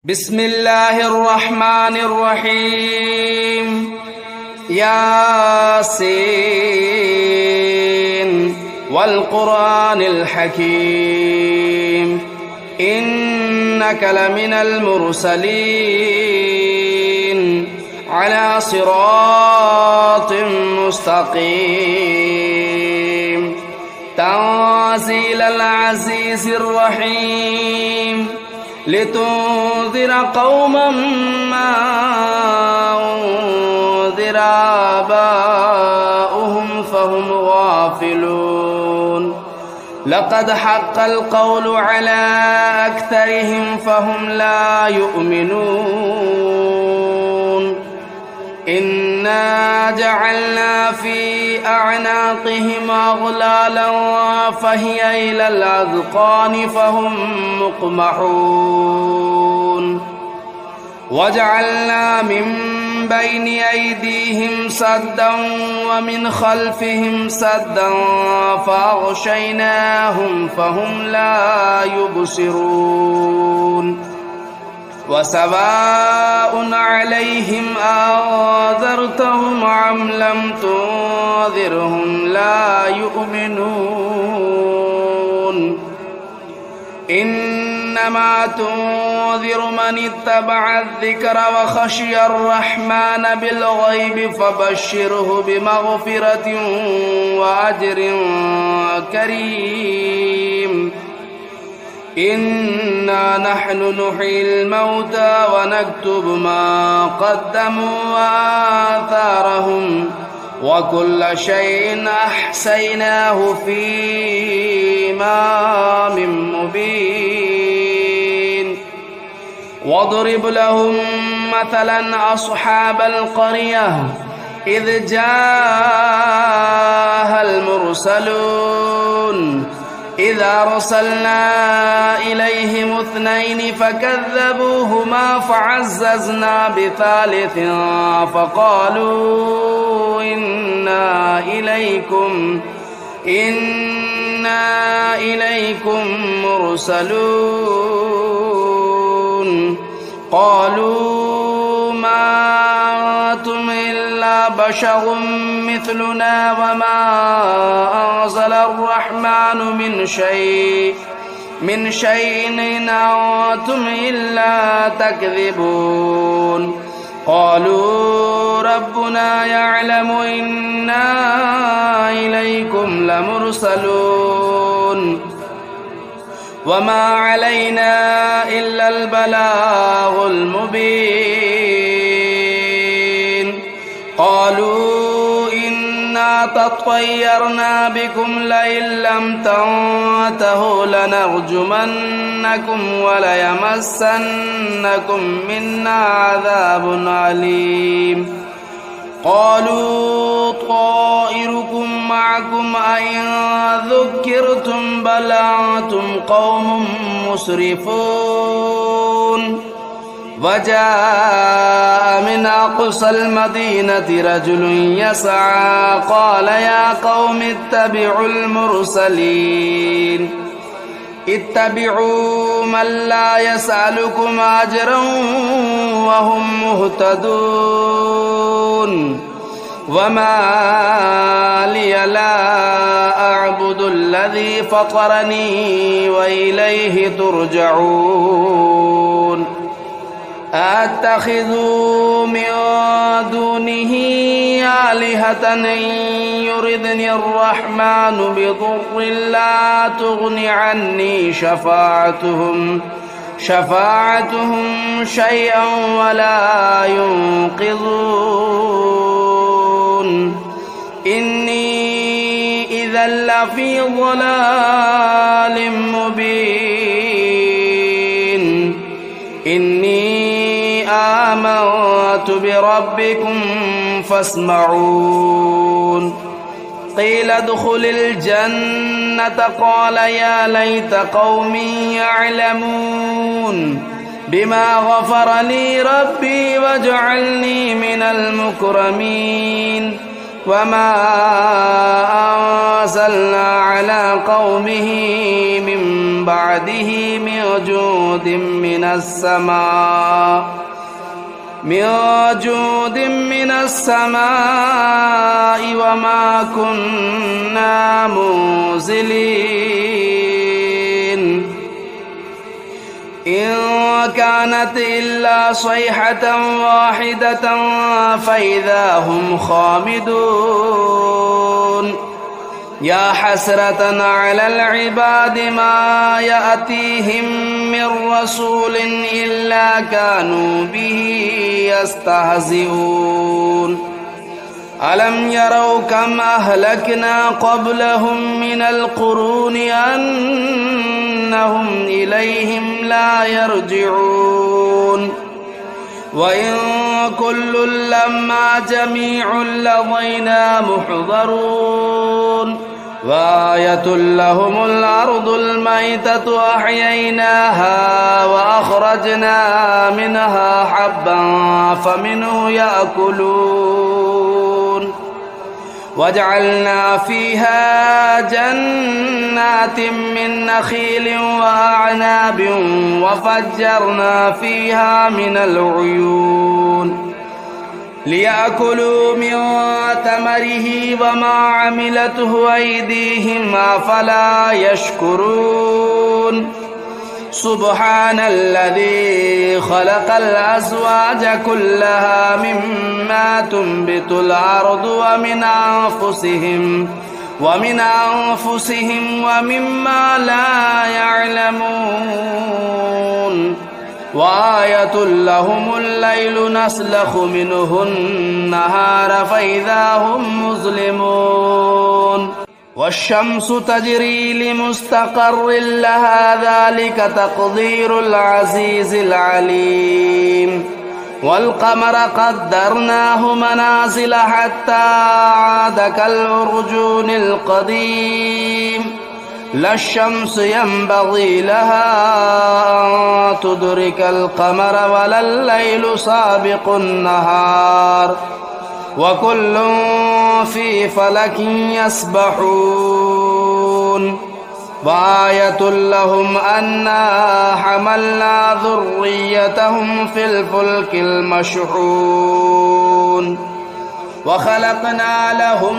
بسم الله الرحمن الرحيم ياسين والقرآن الحكيم إنك لمن المرسلين على صراط مستقيم تنزيل العزيز الرحيم لتنذر قوما ما أنذر آباؤهم فهم غافلون لقد حق القول على أكثرهم فهم لا يؤمنون إنا جعلنا في أعناقهم أغلالا فهي إلى الأذقان فهم مقمحون وجعلنا من بين أيديهم سدا ومن خلفهم سدا فأغشيناهم فهم لا يبصرون وسواء عليهم أنذرتهم أم لم تنذرهم لا يؤمنون إنما تنذر من اتبع الذكر وخشي الرحمن بالغيب فبشره بمغفرة وأجر كريم إنا نحن نحيي الموتى ونكتب ما قدموا وآثارهم وكل شيء أحصيناه في إمام مبين واضرب لهم مثلا أصحاب القرية إذ جاءها المرسلون إذا أرسلنا إليهم اثنين فكذبوهما فعززنا بثالث فقالوا إنا إليكم مرسلون قالوا ما أنتم إلا بشر مثلنا وما أنزل الرحمن من شيء إن أنتم إلا تكذبون قالوا ربنا يعلم إنا إليكم لمرسلون وما علينا إلا البلاغ المبين قالوا إنا تطيرنا بكم لئن لم تنتهوا لنرجمنكم وليمسنكم منا عذاب أليم قالوا طائركم معكم أئن ذكرتم بل أنتم قوم مسرفون وجاء من أقصى المدينة رجل يسعى قال يا قوم اتبعوا المرسلين اتبعوا من لا يسألكم أجرا وهم مهتدون وما لي لا أعبد الذي فطرني وإليه ترجعون أتخذوا من دونه آلهة إن يردني الرحمن بضر لا تغن عني شفاعتهم شيئا ولا ينقذون إني إذا لفي ضلال مبين إني آمنت بربكم فاسمعون قيل ادخل الجنة قال يا ليت قومي يعلمون بما غفر لي ربي وجعلني من المكرمين وما أنزلنا على قومه من بعده من جود من السماء وما كنا منزلين إن كانت إلا صيحة واحدة فإذا هم خامدون يا حسرة على العباد ما يأتيهم من رسول إلا كانوا به يستهزئون ألم يروا كم أهلكنا قبلهم من القرون أنهم إليهم لا يرجعون وإن كل لما جميع لدينا محضرون وآية لهم الأرض الميتة أحييناها وأخرجنا منها حبا فمنه يأكلون وجعلنا فيها جنات من نخيل وأعناب وفجرنا فيها من العيون ليأكلوا من ثمره وما عملته أيديهم أفلا يشكرون سبحان الذي خلق الأزواج كلها مما تنبت الأرض ومن أنفسهم ومما لا يعلمون وآية لهم الليل نسلخ منه النهار فإذا هم مظلمون والشمس تجري لمستقر لها ذلك تقدير العزيز العليم والقمر قدرناه منازل حتى عاد كالعرجون القديم لا الشمس ينبغي لها أن تدرك القمر ولا الليل سابق النهار وكل في فلك يسبحون وآية لهم أنا حملنا ذريتهم في الفلك المشحون وخلقنا لهم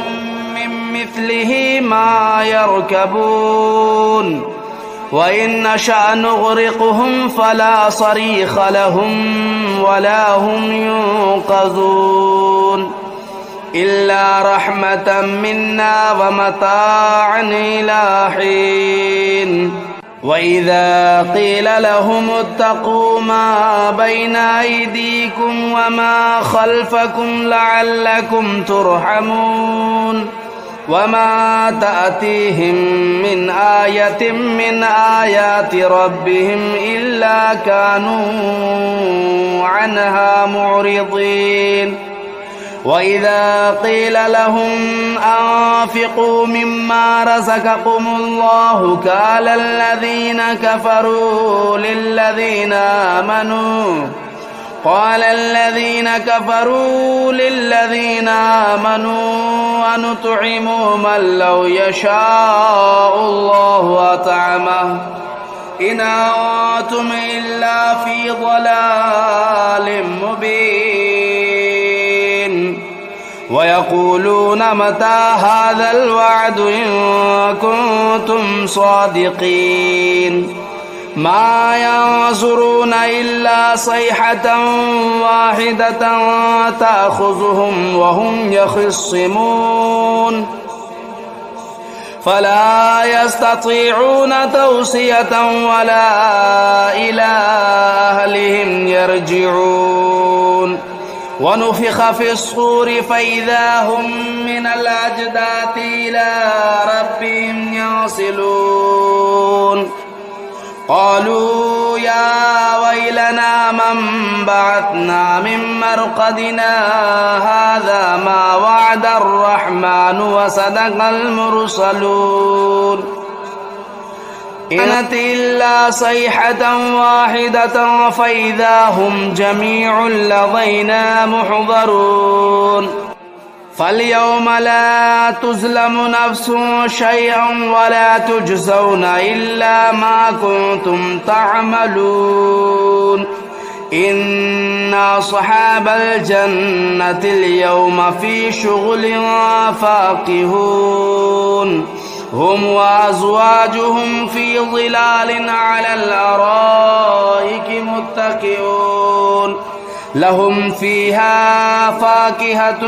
من مثله ما يركبون وإن نشأ نغرقهم فلا صريخ لهم ولا هم ينقذون إلا رحمة منا ومتاعا إلى حين وإذا قيل لهم اتقوا ما بين أيديكم وما خلفكم لعلكم ترحمون وما تأتيهم من آية من آيات ربهم إلا كانوا عنها معرضين وإذا قيل لهم أنفقوا مما رزقكم الله قال الذين كفروا للذين آمنوا أنطعم من لو يشاء الله أطعمه إن أنتم إلا في ضلال مبين ويقولون متى هذا الوعد إن كنتم صادقين ما ينظرون إلا صيحة واحدة تأخذهم وهم يخصمون فلا يستطيعون توصية ولا إلى أهلهم يرجعون ونفخ في الصور فإذا هم من الأجداث إلى ربهم ينسلون قالوا يا ويلنا من بعثنا من مرقدنا هذا ما وعد الرحمن وصدق المرسلون إن كانت إلا صيحة واحدة فإذا هم جميع لدينا محضرون فاليوم لا تظلم نفس شيئا ولا تجزون إلا ما كنتم تعملون إن أصحاب الجنة اليوم في شغل فاكهون هم وأزواجهم في ظلال على الأرائك متكئون لهم فيها فاكهة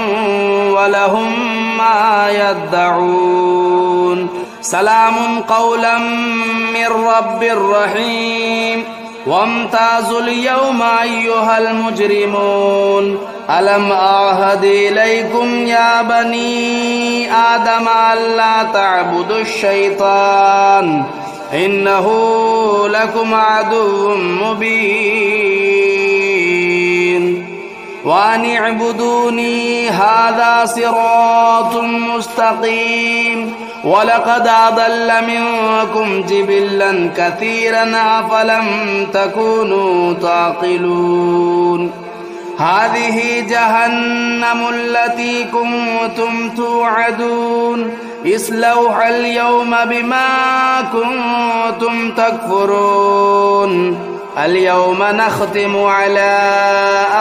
ولهم ما يدعون سلام قولا من رب رحيم وامتازوا اليوم أيها المجرمون ألم أعهد إليكم يا بني آدم ألا تعبدوا الشيطان إنه لكم عدو مبين وأن اعبدوني هذا صراط مستقيم ولقد أضل منكم جبلا كثيرا أفلم تكونوا تعقلون هذه جهنم التي كنتم توعدون اصلوها اليوم بما كنتم تكفرون اليوم نختم على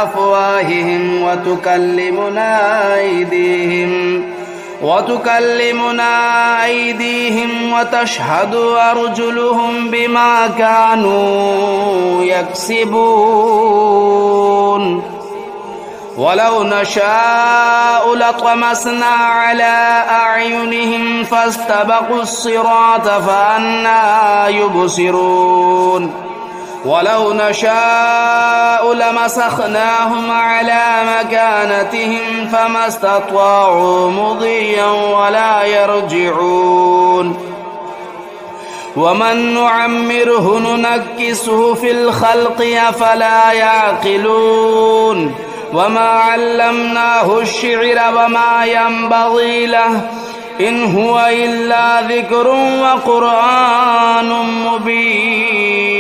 أفواههم وتكلمنا أيديهم وتشهد أرجلهم بما كانوا يكسبون ولو نشاء لطمسنا على أعينهم فاستبقوا الصراط فأنى يبصرون ولو نشاء لمسخناهم على مكانتهم فما استطاعوا مضيا ولا يرجعون ومن نعمره ننكسه في الخلق أفلا يعقلون وما علمناه الشعر وما ينبغي له إن هو إلا ذكر وقرآن مبين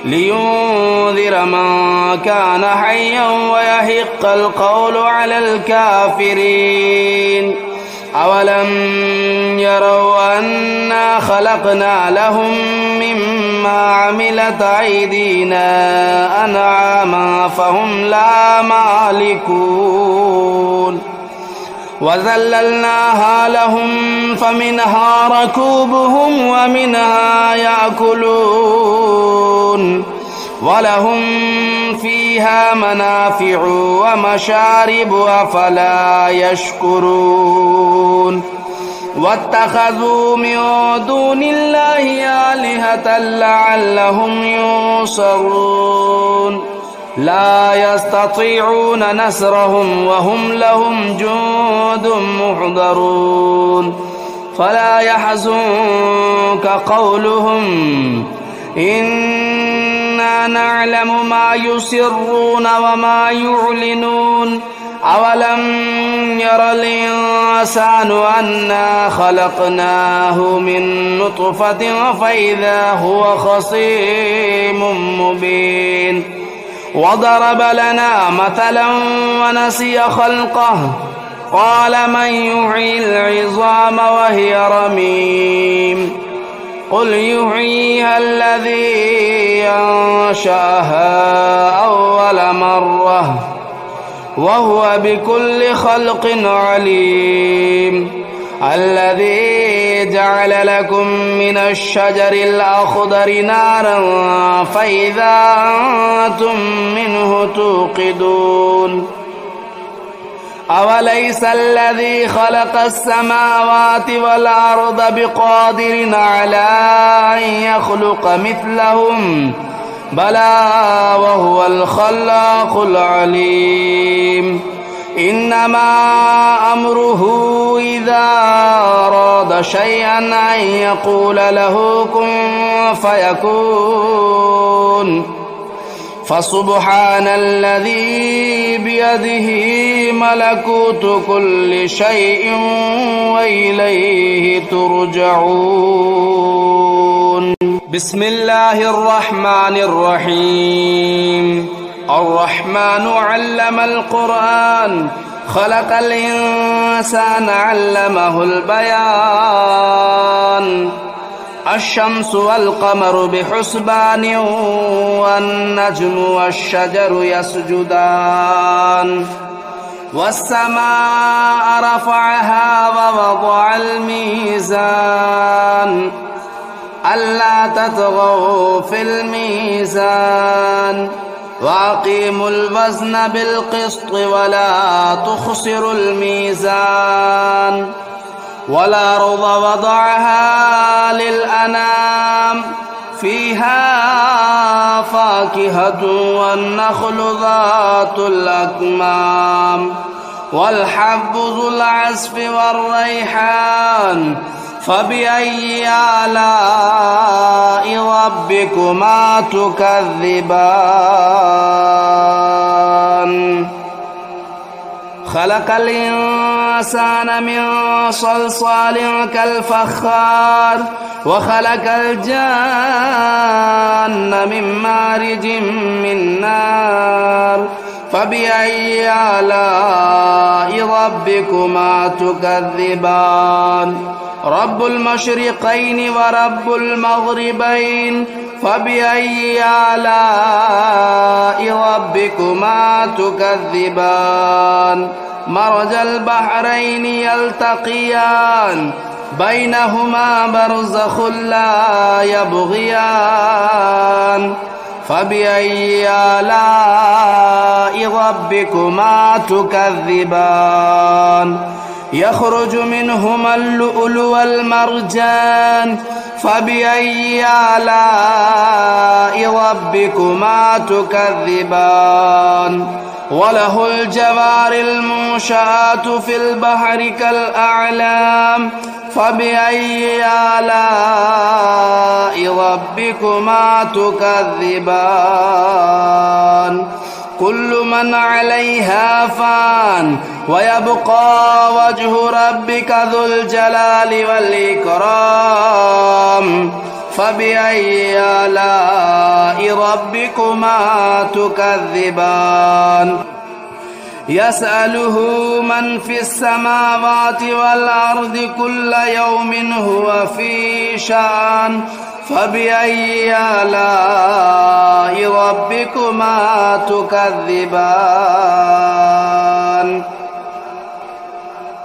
لينذر من كان حيا ويحق القول على الكافرين أولم يروا أنا خلقنا لهم مما عملت أيدينا أنعاما فهم لا مالكون وذللناها لهم فمنها ركوبهم ومنها يأكلون ولهم فيها منافع ومشارب أفلا يشكرون واتخذوا من دون الله آلهة لعلهم ينصرون لا يستطيعون نصرهم وهم لهم جند محضرون فلا يحزنك قولهم إنا نعلم ما يسرون وما يعلنون أولم ير الإنسان أنا خلقناه من نطفة فإذا هو خصيم مبين وضرب لنا مثلا ونسي خلقه قال من يحيي العظام وهي رميم قل يحييها الذي أنشأها أول مرة وهو بكل خلق عليم الذي جعل لكم من الشجر الأخضر نارا فإذا أنتم منه توقدون أوليس الذي خلق السماوات والأرض بقادر على أن يخلق مثلهم بلى وهو الخلاق العليم إنما أمره إذا أراد شيئا أن يقول له كن فيكون فسبحان الذي بيده ملكوت كل شيء وإليه ترجعون بسم الله الرحمن الرحيم الرحمن علم القرآن خلق الإنسان علمه البيان الشمس والقمر بحسبان والنجم والشجر يسجدان والسماء رفعها ووضع الميزان ألا تطغوا في الميزان وأقيموا الوزن بالقسط ولا تخسروا الميزان والأرض وضعها للأنام فيها فاكهة والنخل ذات الأكمام والحب ذو العصف والريحان فبأي آلاء ربكما تكذبان خلق الإنسان من صلصال كالفخار وخلق الجان من مارج من نار فبأي آلاء ربكما تكذبان رب المشرقين ورب المغربين فبأي آلاء ربكما تكذبان مرج البحرين يلتقيان بينهما برزخ لا يبغيان فبأي آلاء ربكما تكذبان يخرج منهما اللؤلؤ والمرجان فبأي آلاء ربكما تكذبان وله الجوار المنشآت في البحر كالأعلام فبأي آلاء ربكما تكذبان كل من عليها فان ويبقى وجه ربك ذو الجلال والإكرام فبأي آلاء ربكما تكذبان يسأله من في السماوات والأرض كل يوم هو في شأن فبأي آلاء ربكما تكذبان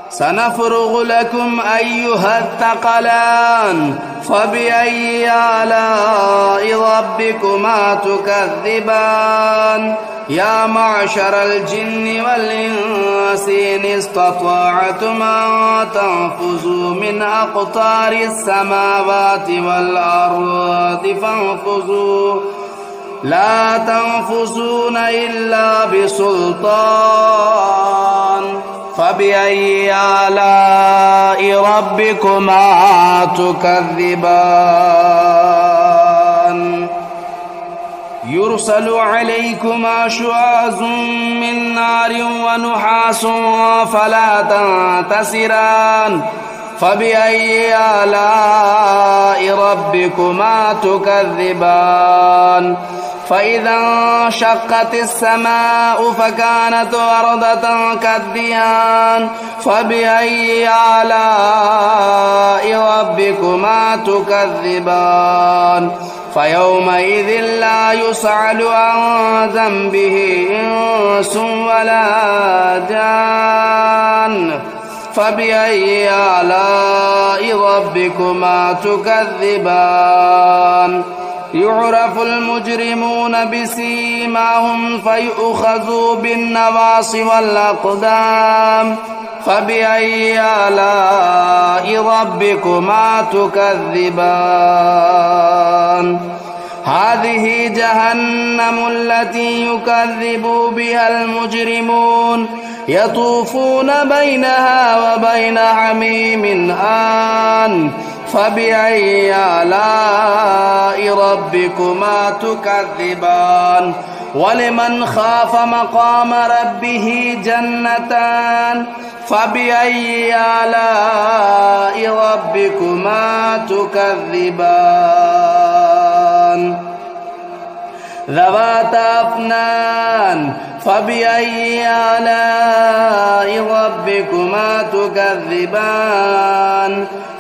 سنفرغ لكم أيها الثقلان فبأي آلاء ربكما تكذبان يا معشر الجن والإنس إن استطعتم أن تنفذوا من أقطار السماوات والأرض فانفذوا لا تنفذون إلا بسلطان فبأي آلاء ربكما تكذبان يرسل عليكما شواظ من نار ونحاس فلا تنتصران فبأي آلاء ربكما تكذبان فإذا انشقت السماء فكانت وردة كالدهان فبأي آلاء ربكما تكذبان فيومئذ لا يسأل عن ذنبه إنس ولا جان فبأي آلاء ربكما تكذبان يعرف المجرمون بسيماهم فيؤخذوا بالنواصي والأقدام فبأي آلاء ربكما تكذبان هذه جهنم التي يكذب بها المجرمون يطوفون بينها وبين حميم آن فبأي آلاء ربكما تكذبان ولمن خاف مقام ربه جنتان فبأي آلاء ربكما تكذبان ذواتا أفنان فبأي آلاء ربكما تكذبان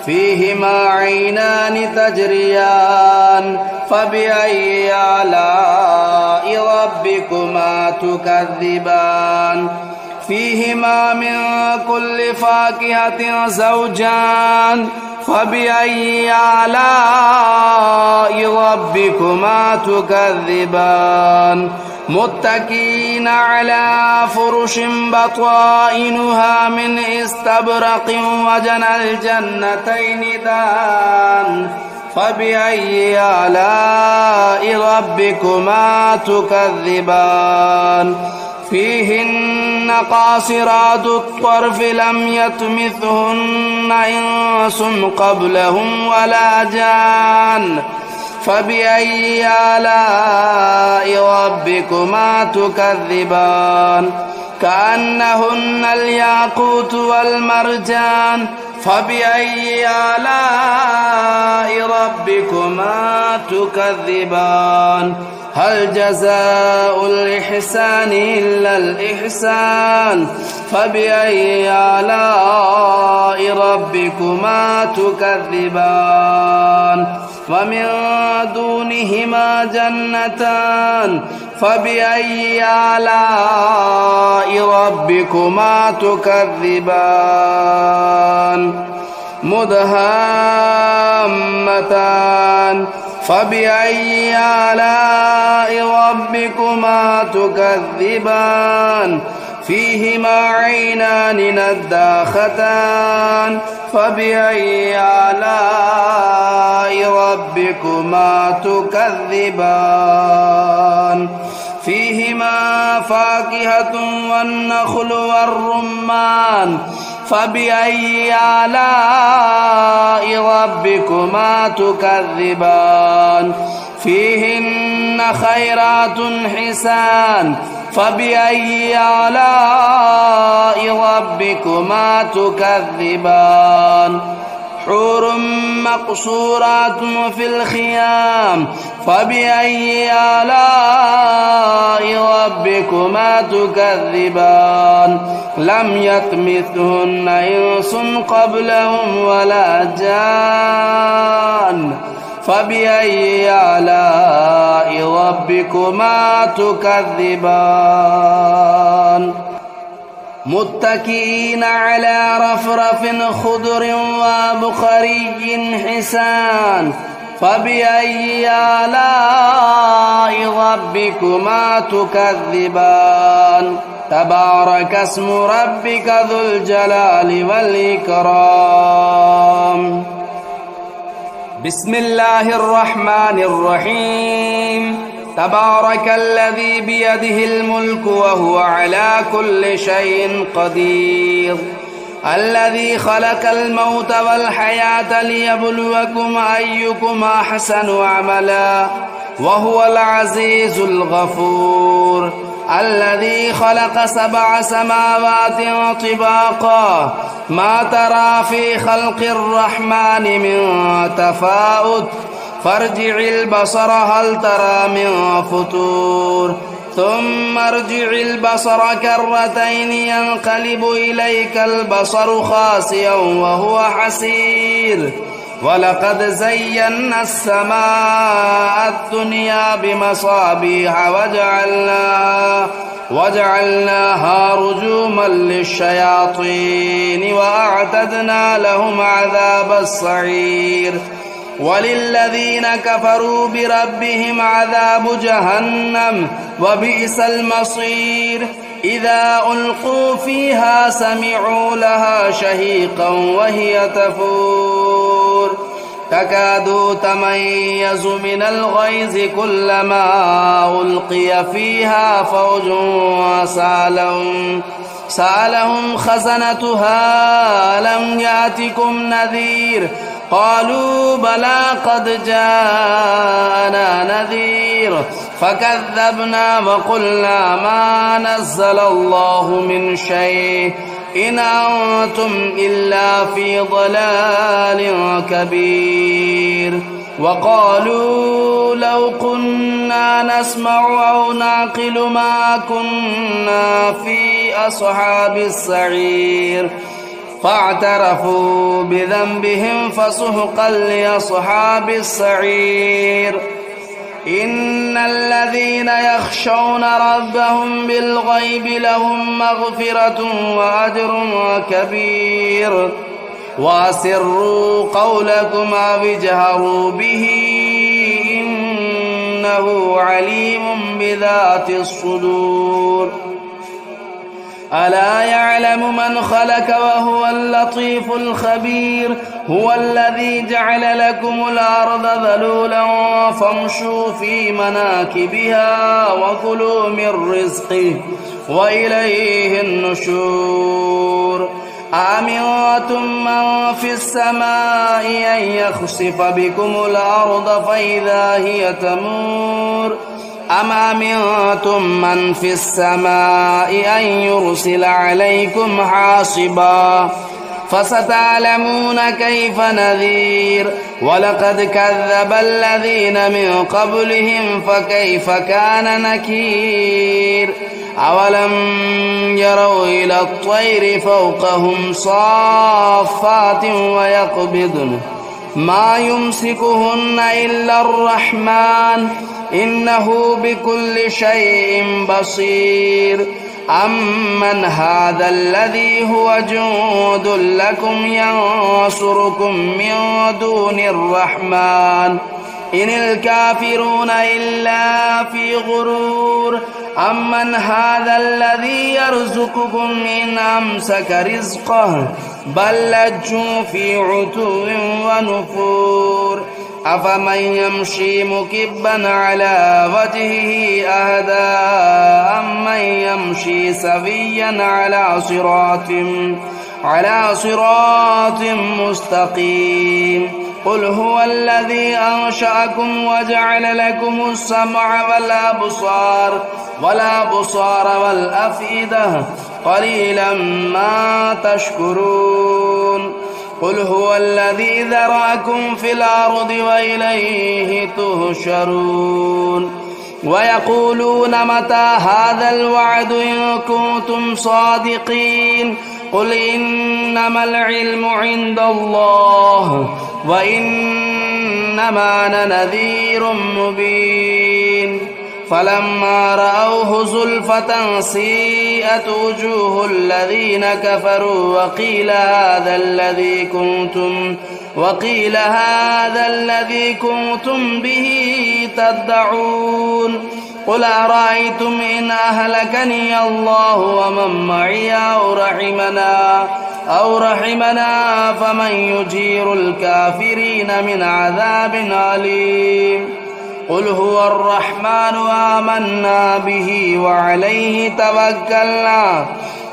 فيهما عينان تجريان فبأي آلاء ربكما تكذبان فيهما من كل فاكهة زوجان فبأي آلاء ربكما تكذبان متكئين على فرش بطائنها من استبرق وجنى الجنتين دان فبأي آلاء ربكما تكذبان فيهن قاصرات الطرف لم يطمثهن إنس قبلهم ولا جان فبأي آلاء ربكما تكذبان كأنهن الياقوت والمرجان فبأي آلاء ربكما تكذبان هل جزاء الإحسان إلا الإحسان فبأي آلاء ربكما تكذبان ومن دونهما جنتان فبأي آلاء ربكما تكذبان مدهامتان فبأي آلاء ربكما تكذبان فيهما عينان نضاختان فبأي آلاء ربكما تكذبان فيهما فاكهة والنخل والرمان فبأي آلاء ربكما تكذبان فيهن خيرات حسان فبأي آلاء ربكما تكذبان حور مقصورات في الخيام فبأي آلاء ربكما تكذبان لم يطمثهن إنس قبلهم ولا جان فبأي آلاء ربكما تكذبان متكئين على رفرف خضر وبخري حسان فبأي آلاء ربكما تكذبان تبارك اسم ربك ذو الجلال والإكرام بسم الله الرحمن الرحيم تبارك الذي بيده الملك وهو على كل شيء قدير الذي خلق الموت والحياة ليبلوكم أيكم أحسن عملا وهو العزيز الغفور الذي خلق 7 سماوات طباقا ما ترى في خلق الرحمن من تفاوت فارجع البصر هل ترى من فطور ثم ارجع البصر كرتين ينقلب إليك البصر خاسئا وهو حسير ولقد زينا السماء الدنيا بمصابيح وجعلناها رجوما للشياطين وأعتدنا لهم عذاب السعير وللذين كفروا بربهم عذاب جهنم وبئس المصير إذا ألقوا فيها سمعوا لها شهيقا وهي تفور تكاد تميز من الغيظ كلما ألقي فيها فوج سألهم خزنتها ألم يأتكم نذير قالوا بلى قد جاءنا نذير فكذبنا وقلنا ما نزل الله من شيء إن أنتم إلا في ضلال كبير وقالوا لو كنا نسمع أو نعقل ما كنا في أصحاب السعير فاعترفوا بذنبهم فسحقا لأصحاب السعير إن الذين يخشون ربهم بالغيب لهم مغفرة وأجر كبير وأسروا قولكم أو اجهروا به إنه عليم بذات الصدور ألا يعلم من خلق وهو اللطيف الخبير هو الذي جعل لكم الأرض ذلولا فامشوا في مناكبها وكلوا من رزقه وإليه النشور أأمنتم من في السماء أن يخسف بكم الأرض فإذا هي تمور أم أمنتم من في السماء أن يرسل عليكم حاصبا فستعلمون كيف نذير ولقد كذب الذين من قبلهم فكيف كان نكير أولم يروا إلى الطير فوقهم صافات ويقبضن ما يمسكهن إلا الرحمن إنه بكل شيء بصير أمن هذا الذي هو جند لكم ينصركم من دون الرحمن إن الكافرون إلا في غرور أمن هذا الذي يرزقكم إن أمسك رزقه بل لجوا في عتو ونفور أفمن يمشي مكبا على وجهه أهدى أمن يمشي سويا على صراط مستقيم قل هو الذي أنشأكم وجعل لكم السمع والأبصار والأفئدة قليلا ما تشكرون قل هو الذي ذرأكم في الأرض وإليه تهشرون ويقولون متى هذا الوعد إن كنتم صادقين قل إنما العلم عند الله وإنما أنا نذير مبين فلما رأوه زلفة سيئت وجوه الذين كفروا وقيل هذا الذي كنتم به تدعون قل أرأيتم إن أهلكني الله ومن معي أو رحمنا فمن يجير الكافرين من عذاب أليم قل هو الرحمن آمنا به وعليه توكلنا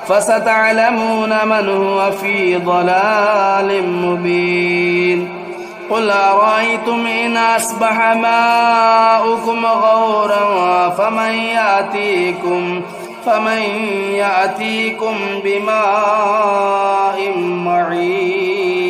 فستعلمون من هو في ضلال مبين قل أرأيتم إن أصبح ماؤكم غورا فمن يأتيكم بماء معين